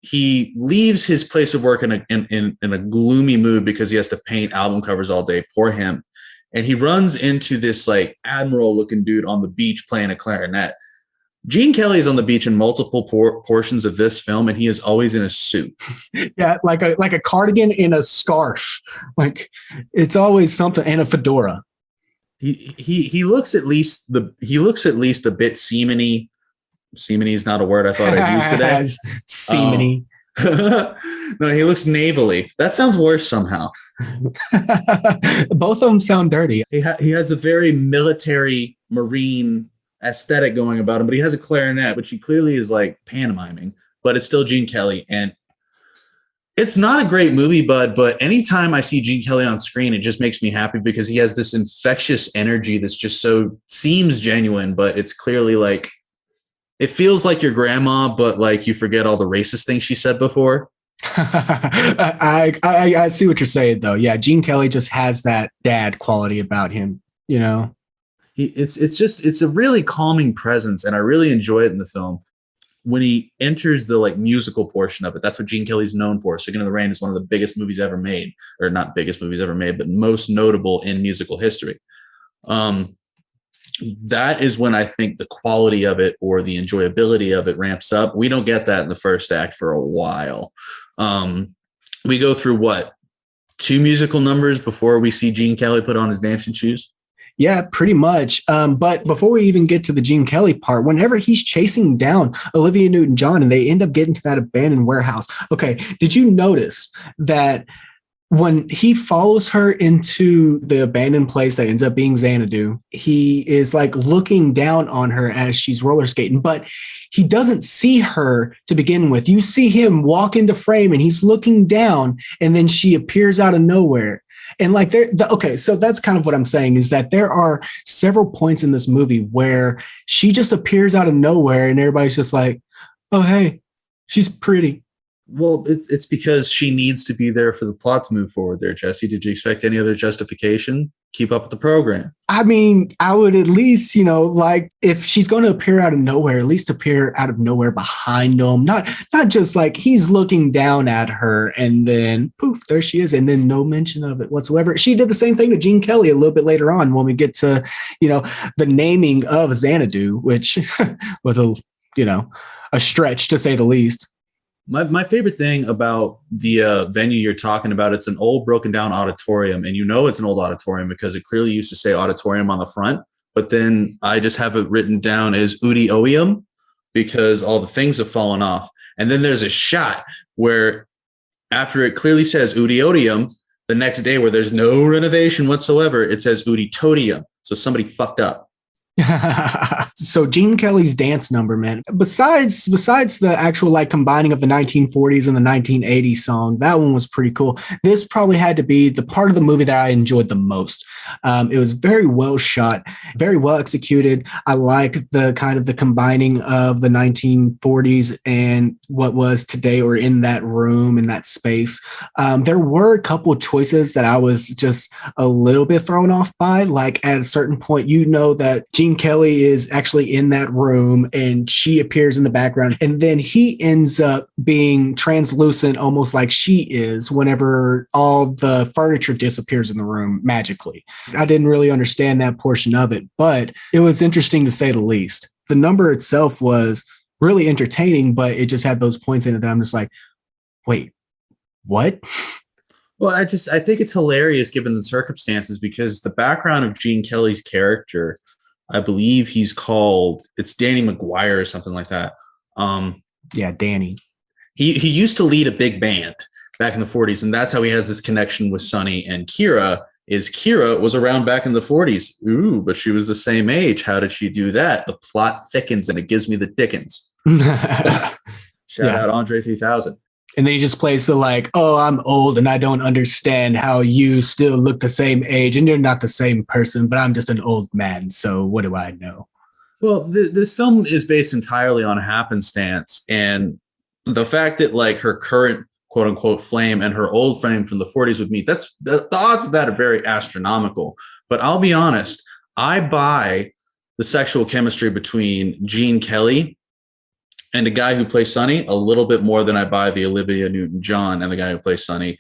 he leaves his place of work in a gloomy mood because he has to paint album covers all day. Poor him. And he runs into this like admiral looking dude on the beach playing a clarinet. Gene Kelly is on the beach in multiple portions of this film, and he is always in a suit. Yeah, like a cardigan and a scarf. Like it's always something, and a fedora. He looks at least a bit seamany. Seamany is not a word I thought I'd use today. Seamany. No, he looks navally. That sounds worse somehow. Both of them sound dirty. He has a very military marine aesthetic going about him, but he has a clarinet, which he clearly is like pantomiming, but it's still Gene Kelly. And it's not a great movie, bud, but anytime I see Gene Kelly on screen, it just makes me happy because he has this infectious energy that's just so seems genuine, but it's clearly like, it feels like your grandma, but like you forget all the racist things she said before. I see what you're saying though. Yeah. Gene Kelly just has that dad quality about him, you know? It's a really calming presence, and I really enjoy it in the film. When he enters the like musical portion of it, that's what Gene Kelly's known for. Singing in the Rain is one of the biggest movies ever made, or not biggest movies ever made, but most notable in musical history. That is when I think the quality of it or the enjoyability of it ramps up. We don't get that in the first act for a while. We go through 2 musical numbers before we see Gene Kelly put on his dancing shoes. Yeah, pretty much. But before we even get to the Gene Kelly part, whenever he's chasing down Olivia Newton-John and they end up getting to that abandoned warehouse. Okay, did you notice that when he follows her into the abandoned place that ends up being Xanadu, he is like looking down on her as she's roller skating, but he doesn't see her to begin with. You see him walk into frame and he's looking down, and then she appears out of nowhere. And like okay, so that's kind of what I'm saying, is that there are several points in this movie where she just appears out of nowhere and everybody's just like, oh, hey, she's pretty. Well, it's because she needs to be there for the plot to move forward there, Jesse. Did you expect any other justification? Keep up with the program. I mean, I would at least, like if she's going to appear out of nowhere, at least appear out of nowhere behind him. Not just like he's looking down at her and then poof, there she is. And then no mention of it whatsoever. She did the same thing to Gene Kelly a little bit later on when we get to, the naming of Xanadu, which was a stretch to say the least. My favorite thing about the venue you're talking about, it's an old broken down auditorium, and it's an old auditorium because it clearly used to say auditorium on the front, but then I just have it written down as Udioium because all the things have fallen off. And then there's a shot where after it clearly says Udiotium, the next day where there's no renovation whatsoever, it says Uditotium. So somebody fucked up. So Gene Kelly's dance number, man, besides the actual like combining of the 1940s and the 1980s song, that one was pretty cool. This probably had to be the part of the movie that I enjoyed the most. It was very well shot, very well executed. I like the kind of the combining of the 1940s and what was today or in that room, in that space. There were a couple of choices that I was just a little bit thrown off by. Like at a certain point, that Gene Kelly is actually in that room and she appears in the background, and then he ends up being translucent almost like she is whenever all the furniture disappears in the room magically. I didn't really understand that portion of it, but it was interesting to say the least. The number itself was really entertaining, but it just had those points in it that I'm just like, wait, what? Well, I think it's hilarious given the circumstances because the background of Gene Kelly's character, I believe it's Danny McGuire or something like that. Yeah, Danny. He used to lead a big band back in the 40s, and that's how he has this connection with Sonny. And Kira was around back in the 40s. Ooh, but she was the same age. How did she do that? The plot thickens and it gives me the dickens. Shout out Andre 3000. And then he just plays the like, oh, I'm old and I don't understand how you still look the same age and you're not the same person, but I'm just an old man. So what do I know? Well, this film is based entirely on happenstance. And the fact that like her current quote unquote flame and her old flame from the 40s would meet, that's the odds of that are very astronomical. But I'll be honest, I buy the sexual chemistry between Gene Kelly And the guy who plays Sonny, a little bit more than I buy the Olivia Newton-John and the guy who plays Sonny.